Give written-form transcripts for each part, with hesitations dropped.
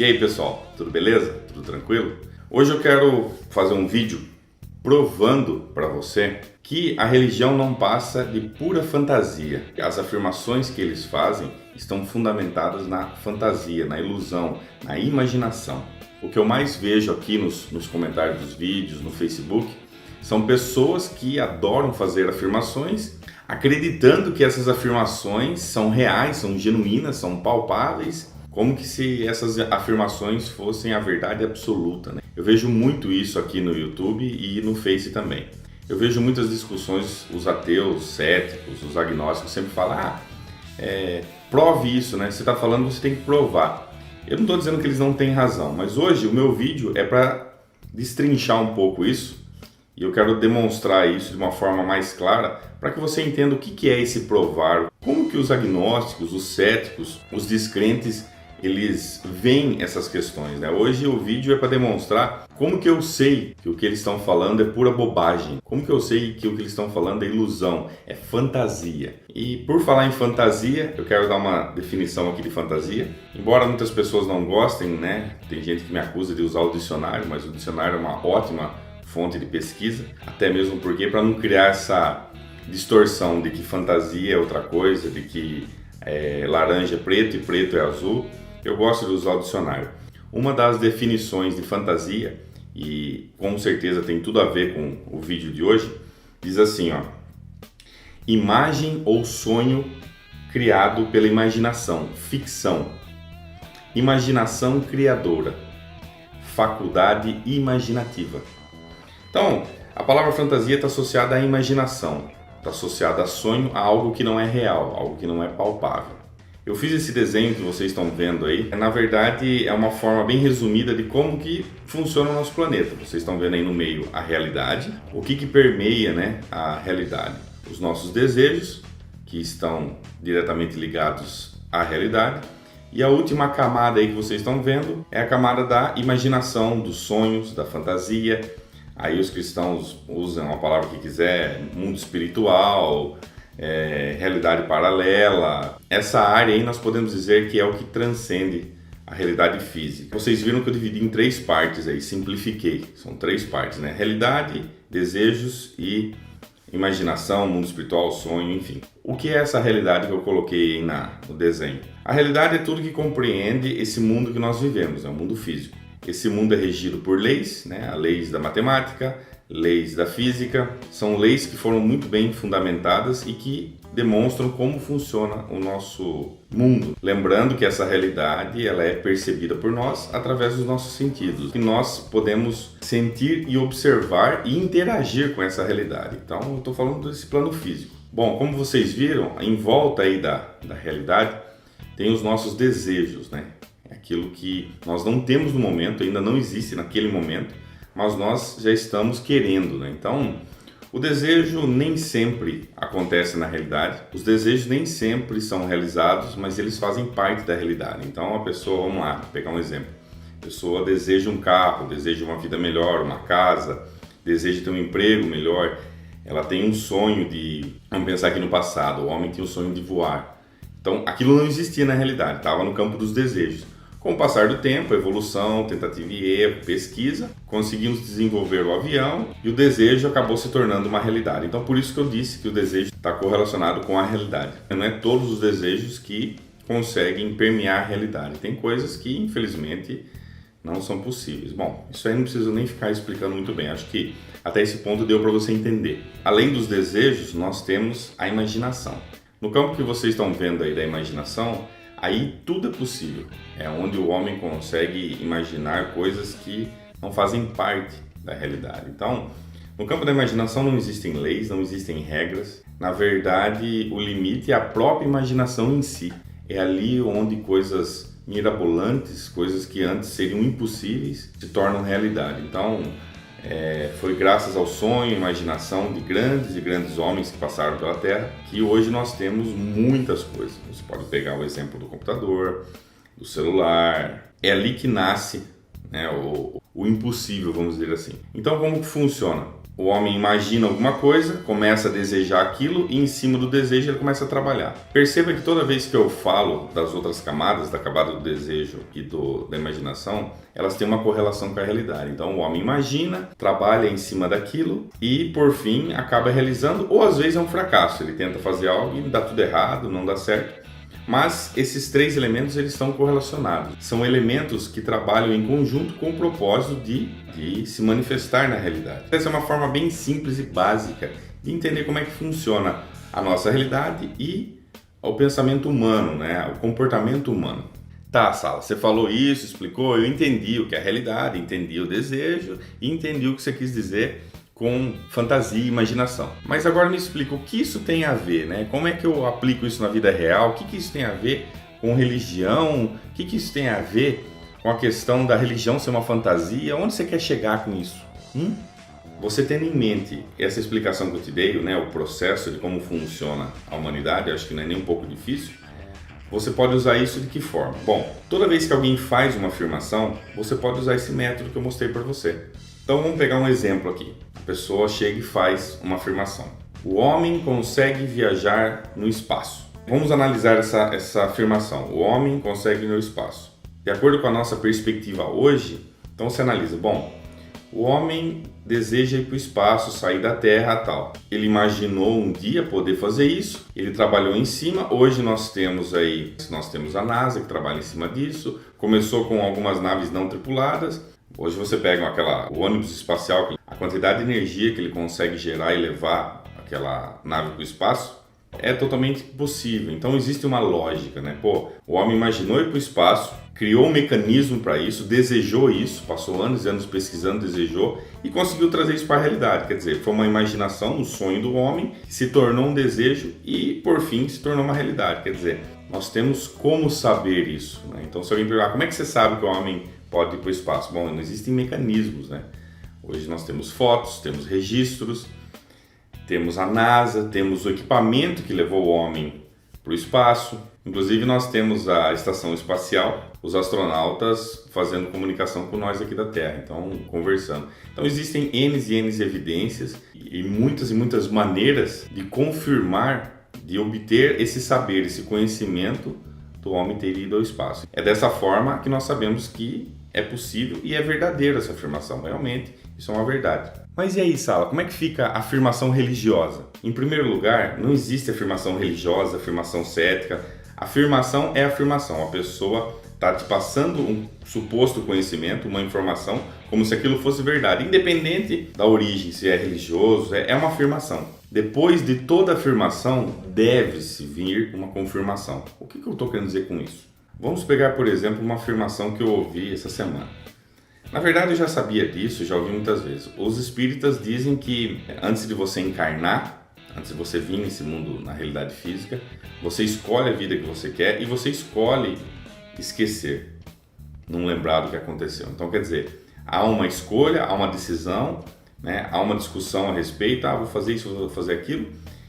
E aí pessoal, tudo beleza? Tudo tranquilo? Hoje eu quero fazer um vídeo provando para você que a religião não passa de pura fantasia. As afirmações que eles fazem estão fundamentadas na fantasia, na ilusão, na imaginação. O que eu mais vejo aqui nos comentários dos vídeos, no Facebook, são pessoas que adoram fazer afirmações, acreditando que essas afirmações são reais, são genuínas, são palpáveis, como que se essas afirmações fossem a verdade absoluta, né? Eu vejo muito isso aqui no YouTube e no Face também. Eu vejo muitas discussões, os ateus, céticos, os agnósticos sempre falam, prove isso, né? Você está falando, você tem que provar. Eu não estou dizendo que eles não têm razão, mas hoje o meu vídeo é para destrinchar um pouco isso e eu quero demonstrar isso de uma forma mais clara para que você entenda o que é esse provar, como que os agnósticos, os céticos, os descrentes, eles veem essas questões, né? Hoje o vídeo é para demonstrar como que eu sei que o que eles estão falando é pura bobagem, como que eu sei que o que eles estão falando é ilusão, é fantasia. E por falar em fantasia, eu quero dar uma definição aqui de fantasia. Embora muitas pessoas não gostem, né? Tem gente que me acusa de usar o dicionário, mas o dicionário é uma ótima fonte de pesquisa, até mesmo porque para não criar essa distorção de que fantasia é outra coisa, de que laranja é preto e preto é azul, eu gosto de usar o dicionário. Uma das definições de fantasia, e com certeza tem tudo a ver com o vídeo de hoje, diz assim, ó: imagem ou sonho criado pela imaginação, ficção, imaginação criadora, faculdade imaginativa. Então, a palavra fantasia está associada à imaginação, está associada a sonho, a algo que não é real, algo que não é palpável. Eu fiz esse desenho que vocês estão vendo aí, na verdade é uma forma bem resumida de como que funciona o nosso planeta. Vocês estão vendo aí no meio a realidade, o que permeia, né, a realidade. Os nossos desejos, que estão diretamente ligados à realidade. E a última camada aí que vocês estão vendo é a camada da imaginação, dos sonhos, da fantasia. Aí os cristãos usam a palavra que quiser, mundo espiritual, realidade paralela. Essa área aí nós podemos dizer que é o que transcende a realidade física. Vocês viram que eu dividi em 3 partes aí, simplifiquei. São 3 partes, né? Realidade, desejos e imaginação, mundo espiritual, sonho, enfim. O que é essa realidade que eu coloquei aí no desenho? A realidade é tudo que compreende esse mundo que nós vivemos, é o mundo físico. Esse mundo é regido por leis, né? Leis da matemática, leis da física. São leis que foram muito bem fundamentadas e que demonstram como funciona o nosso mundo. Lembrando que essa realidade ela é percebida por nós através dos nossos sentidos. E nós podemos sentir e observar e interagir com essa realidade. Então, eu estou falando desse plano físico. Bom, como vocês viram, em volta aí da realidade tem os nossos desejos, né? Aquilo que nós não temos no momento, ainda não existe naquele momento, mas nós já estamos querendo, né? Então, o desejo nem sempre acontece na realidade, os desejos nem sempre são realizados, mas eles fazem parte da realidade. Então, a pessoa, vamos lá, vou pegar um exemplo. A pessoa deseja um carro, deseja uma vida melhor, uma casa, deseja ter um emprego melhor. Ela tem um sonho de, vamos pensar aqui no passado, o homem tinha o sonho de voar. Então, aquilo não existia na realidade, estava no campo dos desejos. Com o passar do tempo, evolução, tentativa e erro, pesquisa, conseguimos desenvolver o avião e o desejo acabou se tornando uma realidade. Então, por isso que eu disse que o desejo está correlacionado com a realidade. Não é todos os desejos que conseguem permear a realidade. Tem coisas que, infelizmente, não são possíveis. Bom, isso aí não preciso nem ficar explicando muito bem. Acho que até esse ponto deu para você entender. Além dos desejos, nós temos a imaginação. No campo que vocês estão vendo aí da imaginação, aí tudo é possível, é onde o homem consegue imaginar coisas que não fazem parte da realidade. Então, no campo da imaginação não existem leis, não existem regras. Na verdade, o limite é a própria imaginação em si. É ali onde coisas mirabolantes, coisas que antes seriam impossíveis, se tornam realidade. Então, foi graças ao sonho, imaginação de grandes e grandes homens que passaram pela Terra que hoje nós temos muitas coisas. Você pode pegar o exemplo do computador, do celular. É ali que nasce, né? O impossível, vamos dizer assim. Então, como que funciona? O homem imagina alguma coisa, começa a desejar aquilo e em cima do desejo ele começa a trabalhar. Perceba que toda vez que eu falo das outras camadas, da camada do desejo e da imaginação, elas têm uma correlação com a realidade. Então o homem imagina, trabalha em cima daquilo e por fim acaba realizando, ou às vezes é um fracasso. Ele tenta fazer algo e dá tudo errado, não dá certo. Mas esses três elementos eles estão correlacionados. São elementos que trabalham em conjunto com o propósito de se manifestar na realidade. Essa é uma forma bem simples e básica de entender como é que funciona a nossa realidade e o pensamento humano, né? O comportamento humano. Tá, Sala, você falou isso, explicou, eu entendi o que é a realidade, entendi o desejo e entendi o que você quis dizer com fantasia e imaginação. Mas agora me explica o que isso tem a ver, né? Como é que eu aplico isso na vida real? O que isso tem a ver com religião? O que isso tem a ver com a questão da religião ser uma fantasia? Onde você quer chegar com isso? Você tendo em mente essa explicação que eu te dei, né? O processo de como funciona a humanidade, acho que não é nem um pouco difícil. Você pode usar isso de que forma? Bom, toda vez que alguém faz uma afirmação, você pode usar esse método que eu mostrei para você. Então vamos pegar um exemplo aqui. A pessoa chega e faz uma afirmação. O homem consegue viajar no espaço. Vamos analisar essa afirmação. O homem consegue ir no espaço. De acordo com a nossa perspectiva hoje, então você analisa. Bom, o homem deseja ir para o espaço, sair da Terra e tal. Ele imaginou um dia poder fazer isso. Ele trabalhou em cima. Hoje nós temos a NASA que trabalha em cima disso. Começou com algumas naves não tripuladas. Hoje você pega o ônibus espacial, a quantidade de energia que ele consegue gerar e levar aquela nave para o espaço é totalmente possível. Então existe uma lógica, né? O homem imaginou ir para o espaço, criou um mecanismo para isso, desejou isso, passou anos e anos pesquisando, desejou e conseguiu trazer isso para a realidade. Quer dizer, foi uma imaginação, um sonho do homem, que se tornou um desejo e por fim se tornou uma realidade. Quer dizer, nós temos como saber isso, né? Então se alguém perguntar, como é que você sabe que o homem pode ir para o espaço? Bom, não existem mecanismos, né? Hoje nós temos fotos, temos registros, temos a NASA, temos o equipamento que levou o homem para o espaço. Inclusive nós temos a estação espacial, os astronautas fazendo comunicação com nós aqui da Terra, então conversando. Então existem N e N evidências e muitas maneiras de confirmar, de obter esse saber, esse conhecimento do homem ter ido ao espaço. É dessa forma que nós sabemos que é possível e é verdadeira essa afirmação, realmente, isso é uma verdade. Mas e aí, Sala, como é que fica a afirmação religiosa? Em primeiro lugar, não existe afirmação religiosa, afirmação cética. Afirmação é afirmação, a pessoa está te passando um suposto conhecimento, uma informação, como se aquilo fosse verdade, independente da origem, se é religioso, é uma afirmação. Depois de toda afirmação, deve-se vir uma confirmação. O que eu estou querendo dizer com isso? Vamos pegar, por exemplo, uma afirmação que eu ouvi essa semana. Na verdade, eu já sabia disso, já ouvi muitas vezes. Os espíritas dizem que antes de você encarnar, antes de você vir nesse mundo, na realidade física, você escolhe a vida que você quer e você escolhe esquecer, não lembrar do que aconteceu. Então, quer dizer, há uma escolha, há uma decisão, né? Há uma discussão a respeito, vou fazer isso, vou fazer aquilo,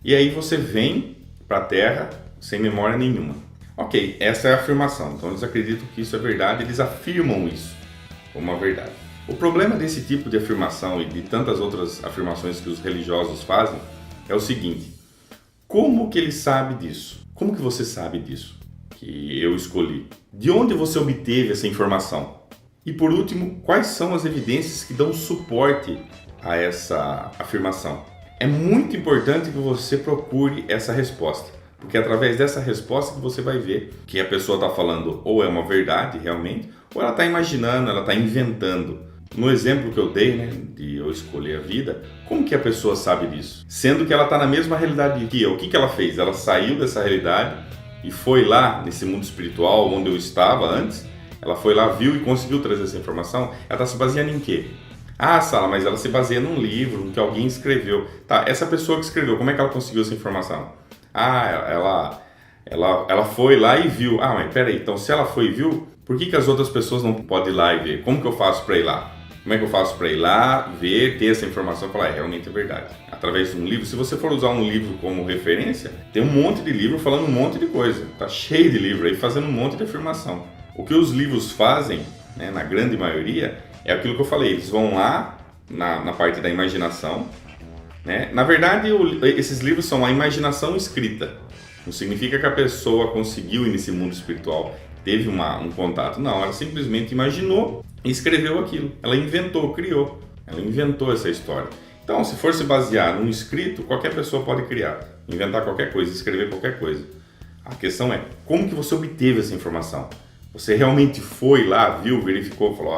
e aí você vem para a Terra sem memória nenhuma. Ok, essa é a afirmação, então eles acreditam que isso é verdade, eles afirmam isso como uma verdade. O problema desse tipo de afirmação e de tantas outras afirmações que os religiosos fazem é o seguinte: como que ele sabe disso? Como que você sabe disso que eu escolhi? De onde você obteve essa informação? E por último, quais são as evidências que dão suporte a essa afirmação? É muito importante que você procure essa resposta, porque é através dessa resposta que você vai ver que a pessoa está falando ou é uma verdade realmente, ou ela está imaginando, ela está inventando. No exemplo que eu dei, né, de eu escolher a vida, como que a pessoa sabe disso? Sendo que ela está na mesma realidade que eu. O que ela fez? Ela saiu dessa realidade e foi lá nesse mundo espiritual onde eu estava antes. Ela foi lá, viu e conseguiu trazer essa informação. Ela está se baseando em quê? Sala, mas ela se baseia num livro, no que alguém escreveu. Tá, essa pessoa que escreveu, como é que ela conseguiu essa informação? Ela foi lá e viu. Mas peraí, então se ela foi e viu, por que as outras pessoas não podem ir lá e ver? Como que eu faço para ir lá? Como é que eu faço para ir lá, ver, ter essa informação e falar, realmente é verdade? Através de um livro. Se você for usar um livro como referência, tem um monte de livro falando um monte de coisa. Tá cheio de livro aí fazendo um monte de afirmação. O que os livros fazem né, na grande maioria, é aquilo que eu falei, eles vão lá na parte da imaginação, né? Na verdade, esses livros são a imaginação escrita. Não significa que a pessoa conseguiu ir nesse mundo espiritual, teve um contato. Não, ela simplesmente imaginou e escreveu aquilo. Ela inventou, criou. Ela inventou essa história. Então, se for se basear num escrito, qualquer pessoa pode criar, inventar qualquer coisa, escrever qualquer coisa. A questão é, como que você obteve essa informação? Você realmente foi lá, viu, verificou, falou,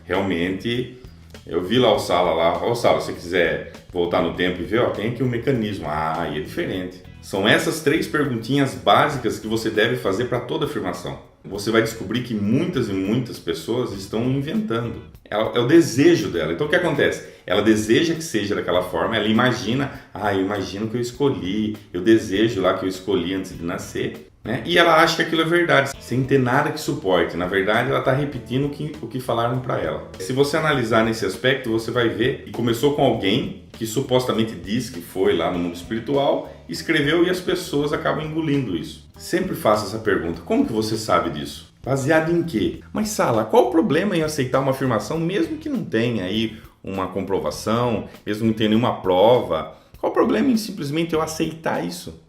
realmente, eu vi lá o Sala lá, ó Sala, se você quiser voltar no tempo e ver, tem aqui um mecanismo, e é diferente. São essas 3 perguntinhas básicas que você deve fazer para toda afirmação. Você vai descobrir que muitas e muitas pessoas estão inventando. É o desejo dela. Então o que acontece? Ela deseja que seja daquela forma, ela imagina, eu imagino que eu escolhi, eu desejo lá que eu escolhi antes de nascer, né? E ela acha que aquilo é verdade, sem ter nada que suporte. Na verdade, ela está repetindo o que falaram para ela. Se você analisar nesse aspecto, você vai ver que começou com alguém que supostamente diz que foi lá no mundo espiritual, escreveu e as pessoas acabam engolindo isso. Sempre faça essa pergunta, como que você sabe disso? Baseado em quê? Mas Sala, qual o problema em aceitar uma afirmação mesmo que não tenha aí uma comprovação, mesmo que não tenha nenhuma prova? Qual o problema em simplesmente eu aceitar isso?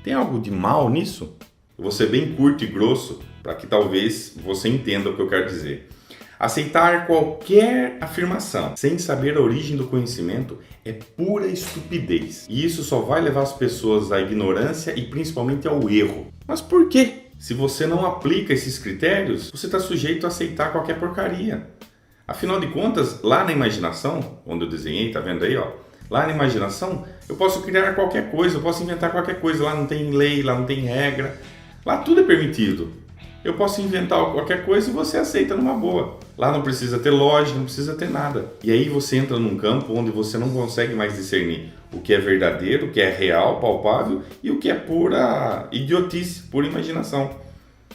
Tem algo de mal nisso? Eu vou ser bem curto e grosso para que talvez você entenda o que eu quero dizer. Aceitar qualquer afirmação sem saber a origem do conhecimento é pura estupidez. E isso só vai levar as pessoas à ignorância e principalmente ao erro. Mas por quê? Se você não aplica esses critérios, você está sujeito a aceitar qualquer porcaria. Afinal de contas, lá na imaginação, onde eu desenhei, tá vendo aí, lá na imaginação, eu posso criar qualquer coisa, eu posso inventar qualquer coisa. Lá não tem lei, lá não tem regra, lá tudo é permitido. Eu posso inventar qualquer coisa e você aceita numa boa. Lá não precisa ter lógica, não precisa ter nada. E aí você entra num campo onde você não consegue mais discernir o que é verdadeiro, o que é real, palpável e o que é pura idiotice, pura imaginação.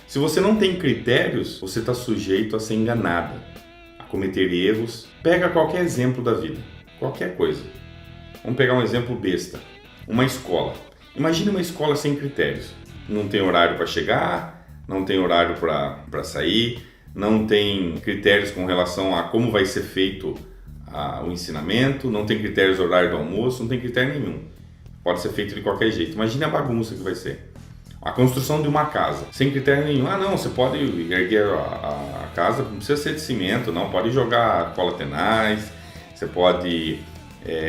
Se você não tem critérios, você está sujeito a ser enganado, a cometer erros. Pega qualquer exemplo da vida, qualquer coisa. Vamos pegar um exemplo besta. Uma escola. Imagine uma escola sem critérios. Não tem horário para chegar, não tem horário para sair, não tem critérios com relação a como vai ser feito o ensinamento, não tem critérios do horário do almoço, não tem critério nenhum. Pode ser feito de qualquer jeito. Imagine a bagunça que vai ser. A construção de uma casa, sem critério nenhum. Não, você pode erguer a casa, não precisa ser de cimento, não. Pode jogar cola tenaz, você pode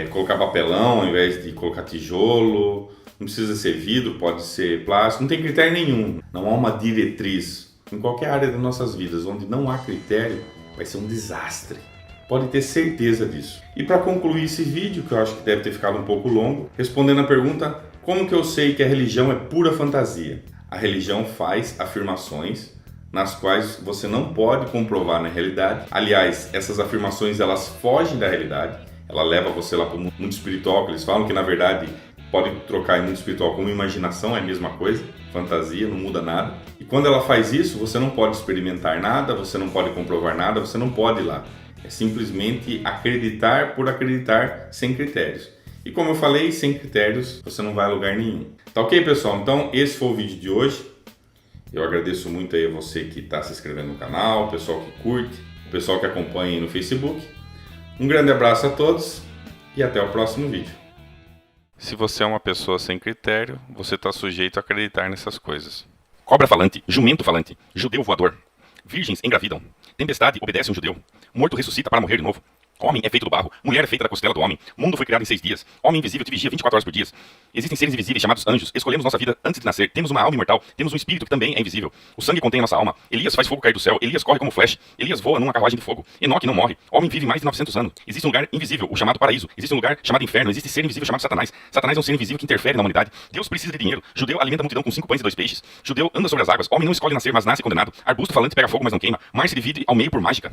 colocar papelão ao invés de colocar tijolo, não precisa ser vidro, pode ser plástico, não tem critério nenhum. Não há uma diretriz. Em qualquer área das nossas vidas, onde não há critério, vai ser um desastre. Pode ter certeza disso. E para concluir esse vídeo, que eu acho que deve ter ficado um pouco longo, respondendo a pergunta, como que eu sei que a religião é pura fantasia? A religião faz afirmações nas quais você não pode comprovar na realidade. Aliás, essas afirmações elas fogem da realidade. Ela leva você lá para o mundo espiritual, que eles falam que na verdade pode trocar em mundo espiritual como imaginação, é a mesma coisa, fantasia, não muda nada. E quando ela faz isso, você não pode experimentar nada, você não pode comprovar nada, você não pode ir lá. É simplesmente acreditar por acreditar sem critérios. E como eu falei, sem critérios você não vai a lugar nenhum. Tá ok, pessoal? Então esse foi o vídeo de hoje. Eu agradeço muito aí a você que está se inscrevendo no canal, o pessoal que curte, o pessoal que acompanha aí no Facebook. Um grande abraço a todos e até o próximo vídeo. Se você é uma pessoa sem critério, você está sujeito a acreditar nessas coisas. Cobra falante, jumento falante, judeu voador, virgens engravidam, tempestade obedece um judeu, morto ressuscita para morrer de novo. Homem é feito do barro, mulher é feita da costela do homem, mundo foi criado em 6 dias, homem invisível te vigia 24 horas por dia. Existem seres invisíveis chamados anjos, escolhemos nossa vida antes de nascer, temos uma alma imortal, temos um espírito que também é invisível. O sangue contém a nossa alma, Elias faz fogo cair do céu, Elias corre como flash, Elias voa numa carruagem de fogo, Enoque não morre, homem vive mais de 900 anos. Existe um lugar invisível, o chamado paraíso, existe um lugar chamado inferno, existe ser invisível chamado Satanás. Satanás é um ser invisível que interfere na humanidade. Deus precisa de dinheiro, judeu alimenta a multidão com 5 pães e 2 peixes, judeu anda sobre as águas, homem não escolhe nascer, mas nasce condenado, arbusto falante pega fogo mas não queima, mar se divide ao meio por mágica.